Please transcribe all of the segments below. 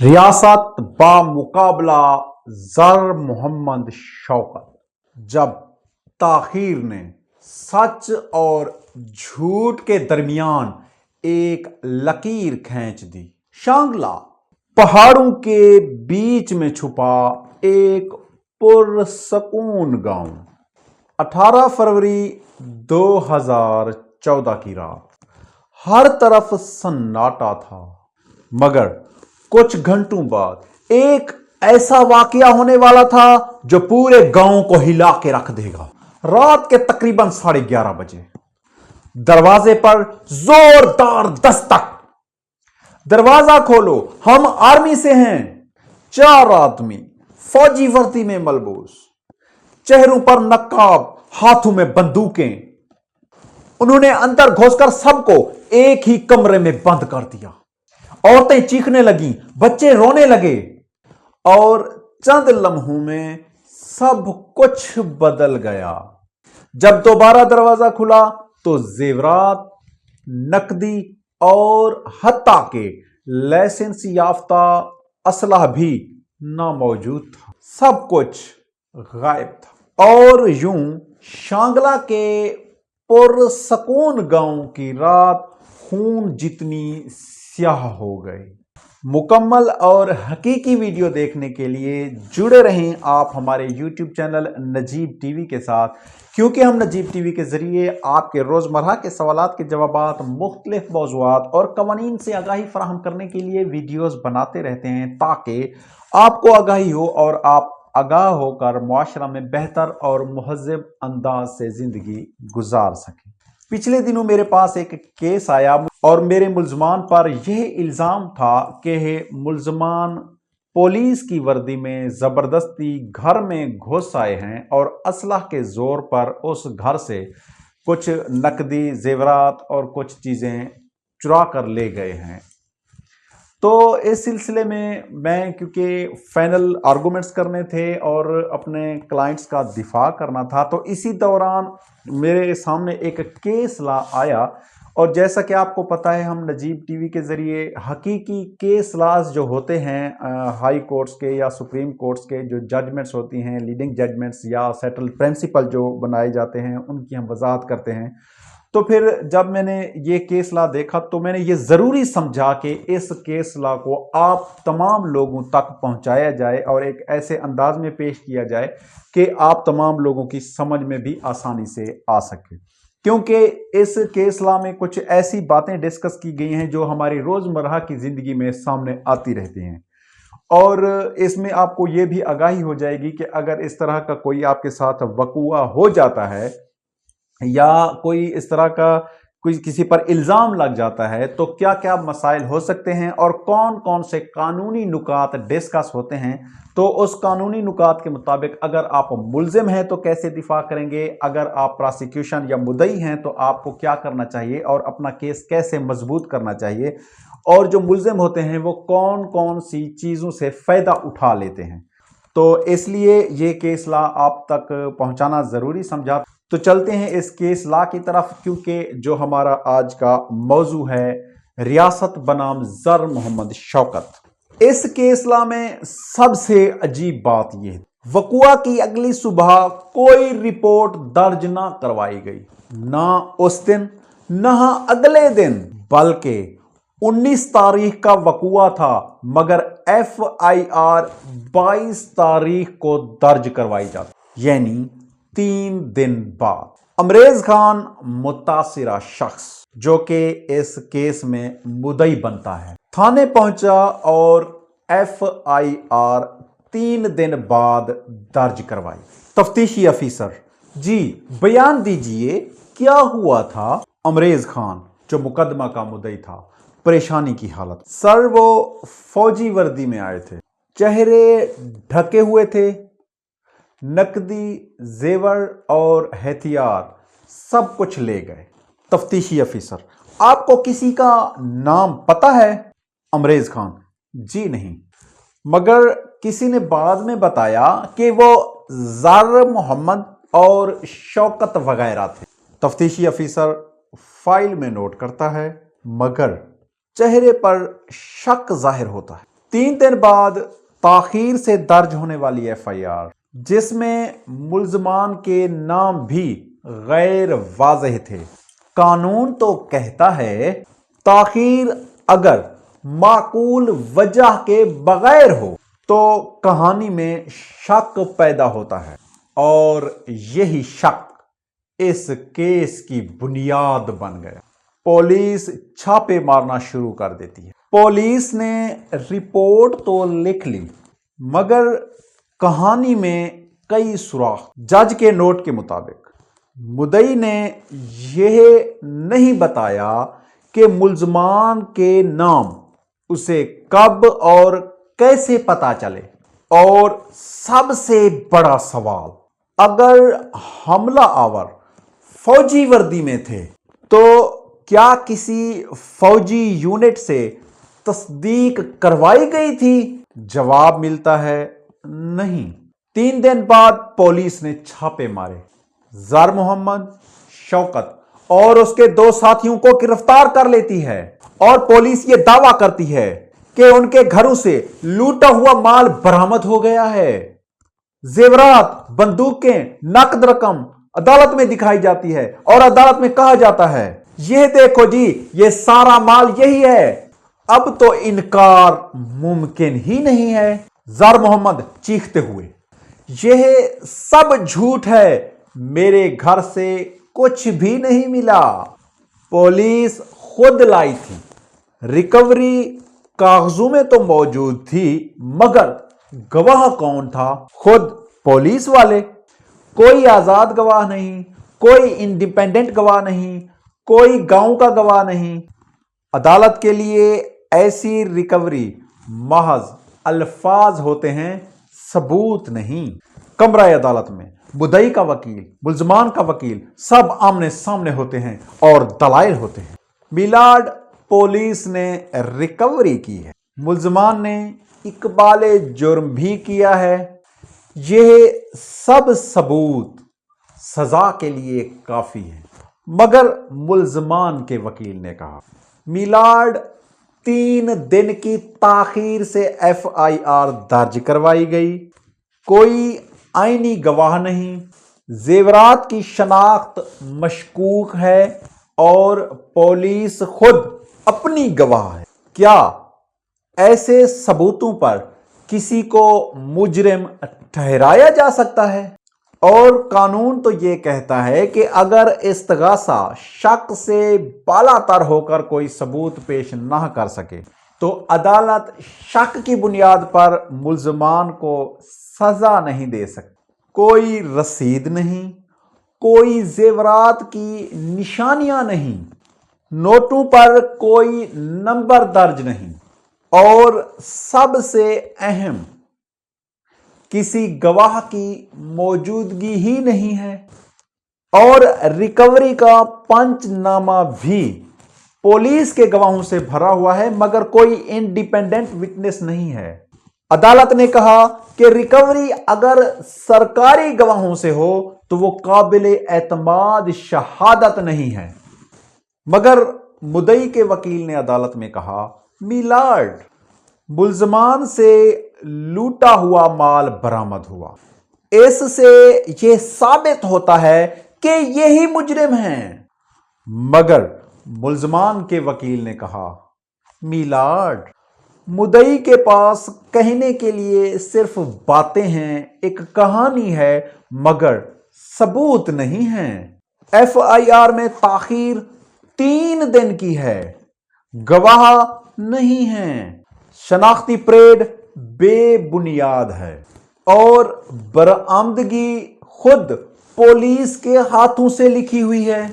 रियासत बामुकाबला जर मोहम्मद शौकत। जब ताखीर ने सच और झूठ के दरमियान एक लकीर खींच दी। शांगला पहाड़ों के बीच में छुपा एक पुरसकून गांव। 18 फरवरी 2014 की रात। हर तरफ सन्नाटा था, मगर कुछ घंटों बाद एक ऐसा वाकया होने वाला था जो पूरे गांव को हिला के रख देगा। रात के तकरीबन 11:30 बजे दरवाजे पर जोरदार दस्तक। दरवाजा खोलो, हम आर्मी से हैं। 4 आदमी फौजी वर्दी में मलबूस, चेहरों पर नकाब, हाथों में बंदूकें। उन्होंने अंदर घुसकर सबको एक ही कमरे में बंद कर दिया। औरतें चीखने लगीं, बच्चे रोने लगे और चंद लम्हों में सब कुछ बदल गया। जब दोबारा दरवाजा खुला तो जेवरात, नकदी और हत्ता के लाइसेंस याफ्ता असलहा भी नामौजूद था। सब कुछ गायब था और यूं शांगला के पुरसकून गांव की रात खून जितनी स्याह हो गई। मुकम्मल और हकीकी वीडियो देखने के लिए जुड़े रहें आप हमारे YouTube चैनल नजीब टीवी के साथ, क्योंकि हम नजीब टीवी के जरिए आपके रोज़मर्रा के सवालात के जवाबात, मुख्तलिफ मौज़ूआत और कवानीन से आगाही फराहम करने के लिए वीडियोज़ बनाते रहते हैं, ताकि आपको आगाही हो और आप आगाह होकर मुआशरा में बेहतर और मुहज़्ज़ब अंदाज से ज़िंदगी गुजार सकें। पिछले दिनों मेरे पास एक केस आया और मेरे मुल्ज़मान पर यह इल्ज़ाम था कि मुल्ज़मान पुलिस की वर्दी में ज़बरदस्ती घर में घुस आए हैं और असलह के ज़ोर पर उस घर से कुछ नकदी, जेवरात और कुछ चीज़ें चुरा कर ले गए हैं। तो इस सिलसिले में मैं, क्योंकि फाइनल आर्गूमेंट्स करने थे और अपने क्लाइंट्स का दिफा करना था, तो इसी दौरान मेरे सामने एक केस ला आया। और जैसा कि आपको पता है, हम नजीब टीवी के ज़रिए हकीकी केस लाज जो होते हैं हाई कोर्ट्स के या सुप्रीम कोर्ट्स के जो जजमेंट्स होती हैं, लीडिंग जजमेंट्स या सेटल प्रिंसिपल जो बनाए जाते हैं, उनकी हम वजाहत करते हैं। तो फिर जब मैंने ये केस ला देखा तो मैंने ये ज़रूरी समझा कि इस केस ला को आप तमाम लोगों तक पहुंचाया जाए और एक ऐसे अंदाज में पेश किया जाए कि आप तमाम लोगों की समझ में भी आसानी से आ सके, क्योंकि इस केस ला में कुछ ऐसी बातें डिस्कस की गई हैं जो हमारी रोज़मर्रा की ज़िंदगी में सामने आती रहती हैं। और इसमें आपको ये भी आगाही हो जाएगी कि अगर इस तरह का कोई आपके साथ वक़ूआ हो जाता है या कोई इस तरह का कोई किसी पर इल्ज़ाम लग जाता है तो क्या क्या मसाइल हो सकते हैं और कौन कौन से कानूनी नुकात डिस्कस होते हैं। तो उस कानूनी नुकात के मुताबिक अगर आप मुल्ज़िम हैं तो कैसे दिफा करेंगे, अगर आप प्रोसिक्यूशन या मुद्दई हैं तो आपको क्या करना चाहिए और अपना केस कैसे मजबूत करना चाहिए, और जो मुल्ज़िम होते हैं वो कौन कौन सी चीज़ों से फ़ायदा उठा लेते हैं। तो इसलिए ये केस ला आप तक पहुँचाना ज़रूरी समझा। तो चलते हैं इस केस ला की तरफ, क्योंकि जो हमारा आज का मौजू है रियासत बनाम जर मोहम्मद शौकत। इस केस ला में सबसे अजीब बात यह, वक़ुआ की अगली सुबह कोई रिपोर्ट दर्ज ना करवाई गई, ना उस दिन ना अगले दिन, बल्कि 19 तारीख का वक़ुआ था, मगर FIR 22 तारीख को दर्ज करवाई जाती, यानी 3 दिन बाद। अमरेज खान मुतासिरा शख्स, जो कि इस केस में मुद्दई बनता है, थाने पहुंचा और FIR 3 दिन बाद दर्ज करवाई। तफ्तीशी अफीसर, जी बयान दीजिए क्या हुआ था। अमरेज खान, जो मुकदमा का मुद्दई था, परेशानी की हालत। सर, वो फौजी वर्दी में आए थे, चेहरे ढके हुए थे, नकदी, जेवर और हथियार सब कुछ ले गए। तफ्तीशी अफीसर, आपको किसी का नाम पता है। अमरेज खान, जी नहीं, मगर किसी ने बाद में बताया कि वो ज़र मोहम्मद और शौकत वगैरह थे। तफ्तीशी अफीसर फाइल में नोट करता है, मगर चेहरे पर शक जाहिर होता है। 3 दिन बाद ताखीर से दर्ज होने वाली FIR जिसमें मुल्जमान के नाम भी गैर वाज़ेह थे। कानून तो कहता है ताखीर अगर माकूल वजह के बगैर हो तो कहानी में शक पैदा होता है और यही शक इस केस की बुनियाद बन गया। पुलिस छापे मारना शुरू कर देती है। पुलिस ने रिपोर्ट तो लिख ली मगर कहानी में कई सुराख। जज के नोट के मुताबिक मुद्दई ने यह नहीं बताया कि मुल्जमान के नाम उसे कब और कैसे पता चले, और सबसे बड़ा सवाल, अगर हमला आवर फौजी वर्दी में थे तो क्या किसी फौजी यूनिट से तस्दीक करवाई गई थी? जवाब मिलता है नहीं। 3 दिन बाद पुलिस ने छापे मारे। ज़र मोहम्मद, शौकत और उसके 2 साथियों को गिरफ्तार कर लेती है और पुलिस ये दावा करती है कि उनके घरों से लूटा हुआ माल बरामद हो गया है। जेवरात, बंदूकें, नकद रकम अदालत में दिखाई जाती है और अदालत में कहा जाता है यह देखो जी, ये सारा माल यही है। अब तो इनकार मुमकिन ही नहीं है। ज़र मोहम्मद चीखते हुए, यह सब झूठ है, मेरे घर से कुछ भी नहीं मिला। पुलिस खुद लाई थी। रिकवरी कागजों में तो मौजूद थी मगर गवाह कौन था? खुद पुलिस वाले। कोई आजाद गवाह नहीं, कोई इंडिपेंडेंट गवाह नहीं, कोई गांव का गवाह नहीं। अदालत के लिए ऐसी रिकवरी महज अल्फाज होते हैं, सबूत नहीं। कमरा अदालत में मुद्दई का वकील, मुल्जमान का वकील सब आमने सामने होते हैं और दलाइल होते हैं। मिलाड पुलिस ने रिकवरी की है। मुल्जमान ने इकबाल जुर्म भी किया है। यह सब सबूत सजा के लिए काफी है। मगर मुल्जमान के वकील ने कहा मिलाड 3 दिन की ताखीर से FIR दर्ज करवाई गई। कोई आईनी गवाह नहीं, जेवरात की शनाख्त मशकूक है और पुलिस खुद अपनी गवाह है। क्या ऐसे सबूतों पर किसी को मुजरिम ठहराया जा सकता है? और कानून तो ये कहता है कि अगर इस्तगासा शक से बालातर होकर कोई सबूत पेश ना कर सके तो अदालत शक की बुनियाद पर मुल्जमान को सजा नहीं दे सकती। कोई रसीद नहीं, कोई जेवरात की निशानियां नहीं, नोटों पर कोई नंबर दर्ज नहीं और सबसे अहम, किसी गवाह की मौजूदगी ही नहीं है। और रिकवरी का पंचनामा भी पुलिस के गवाहों से भरा हुआ है मगर कोई इंडिपेंडेंट विटनेस नहीं है। अदालत ने कहा कि रिकवरी अगर सरकारी गवाहों से हो तो वो काबिले एतमाद शहादत नहीं है। मगर मुद्दई के वकील ने अदालत में कहा मिलाड, मुल्जमान से लूटा हुआ माल बरामद हुआ, इससे यह साबित होता है कि यही मुजरिम हैं। मगर मुल्जमान के वकील ने कहा मिलाड, मुद्दई के पास कहने के लिए सिर्फ बातें हैं, एक कहानी है मगर सबूत नहीं है। FIR में ताखीर 3 दिन की है, गवाह नहीं है, शनाख्ती परेड बेबुनियाद है और बरामदगी खुद पुलिस के हाथों से लिखी हुई है।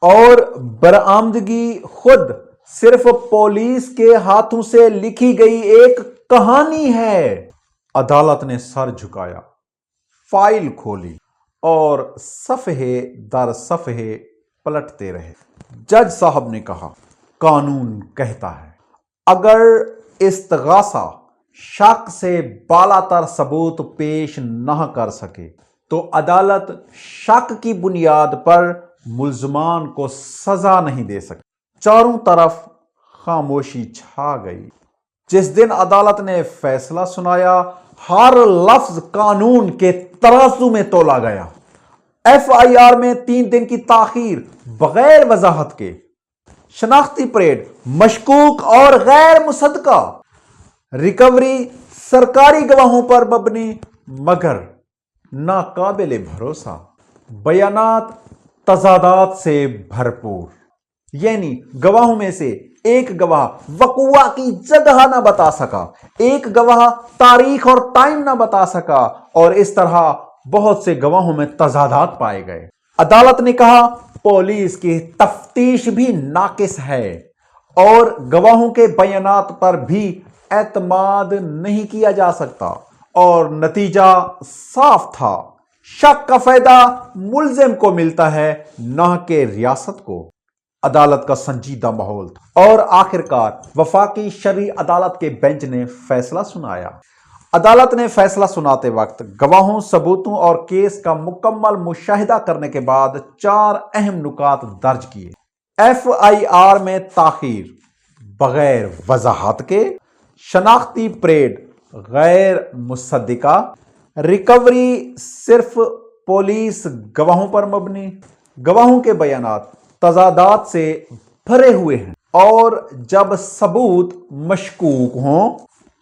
और बरामदगी खुद सिर्फ पुलिस के हाथों से लिखी गई एक कहानी है। अदालत ने सर झुकाया, फाइल खोली और सफ़हे दर सफ़हे पलटते रहे। जज साहब ने कहा कानून कहता है अगर इस्तगासा शक से बालातर सबूत पेश न कर सके तो अदालत शक की बुनियाद पर मुल्जमान को सजा नहीं दे सकती। चारों तरफ खामोशी छा गई। جس دن عدالت نے فیصلہ سنایا ہر لفظ قانون کے ترازو میں تولا گیا۔ FIR میں 3 دن کی تاخیر بغیر وضاحت کے، شناختی پریڈ مشکوک اور غیر مصدقہ، ریکوری سرکاری گواہوں پر مبنی مگر ناقابل بھروسہ، بیانات تضادات سے بھرپور، یعنی گواہوں میں سے ایک گواہ وقوع کی جگہ نہ بتا سکا، ایک گواہ تاریخ اور ٹائم نہ بتا سکا، اور اس طرح بہت سے گواہوں میں تضادات پائے گئے۔ عدالت نے کہا پولیس کی تفتیش بھی ناقص ہے اور گواہوں کے بیانات پر بھی اعتماد نہیں کیا جا سکتا، اور نتیجہ صاف تھا، شک کا فائدہ ملزم کو ملتا ہے نہ کہ ریاست کو۔ عدالت کا سنجیدہ ماحول تھا اور آخرکار وفاقی شرعی عدالت کے بینچ نے فیصلہ سنایا۔ عدالت نے فیصلہ سناتے وقت گواہوں، ثبوتوں اور کیس کا مکمل مشاہدہ کرنے کے بعد 4 اہم نکات درج کیے۔ FIR میں تاخیر بغیر وضاحت کے، شناختی پریڈ غیر مصدقہ، ریکوری صرف پولیس گواہوں پر مبنی، گواہوں کے بیانات تضادات سے بھرے ہوئے ہیں، اور جب ثبوت مشکوک ہوں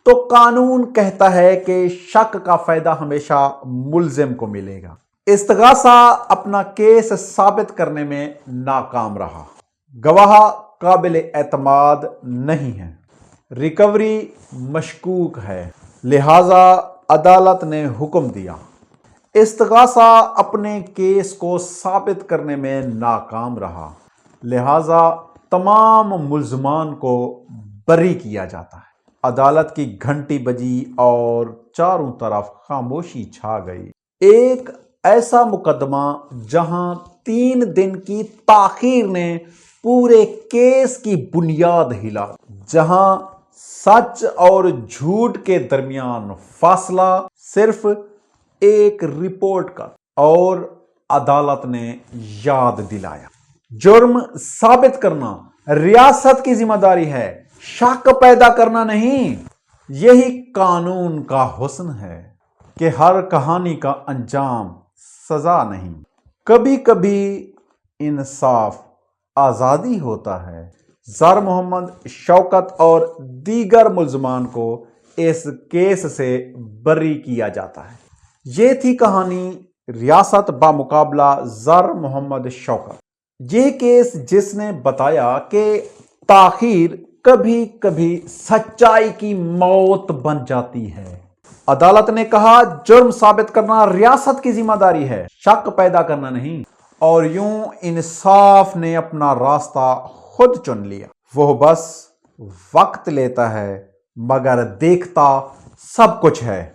تو قانون کہتا ہے کہ شک کا فائدہ ہمیشہ ملزم کو ملے گا۔ استغاثہ اپنا کیس ثابت کرنے میں ناکام رہا، گواہ قابل اعتماد نہیں ہے، ریکوری مشکوک ہے، لہذا عدالت نے حکم دیا۔ استغاثہ اپنے کیس کو ثابت کرنے میں ناکام رہا، لہذا تمام ملزمان کو بری کیا جاتا ہے۔ عدالت کی گھنٹی بجی اور چاروں طرف خاموشی چھا گئی۔ ایک ایسا مقدمہ جہاں 3 دن کی تاخیر نے پورے کیس کی بنیاد ہلا، جہاں سچ اور جھوٹ کے درمیان فاصلہ صرف ایک رپورٹ کا، اور عدالت نے یاد دلایا جرم ثابت کرنا ریاست کی ذمہ داری ہے، شک پیدا کرنا نہیں۔ یہی قانون کا حسن ہے کہ ہر کہانی کا انجام سزا نہیں، کبھی کبھی انصاف آزادی ہوتا ہے۔ زر محمد، شوکت اور دیگر ملزمان کو اس کیس سے بری کیا جاتا ہے۔ یہ تھی کہانی ریاست بمقابلہ زر محمد شوکت۔ یہ کیس جس نے بتایا کہ تاخیر کبھی کبھی سچائی کی موت بن جاتی ہے۔ عدالت نے کہا جرم ثابت کرنا ریاست کی ذمہ داری ہے، شک پیدا کرنا نہیں، اور یوں انصاف نے اپنا راستہ خود چن لیا۔ وہ بس وقت لیتا ہے مگر دیکھتا سب کچھ ہے۔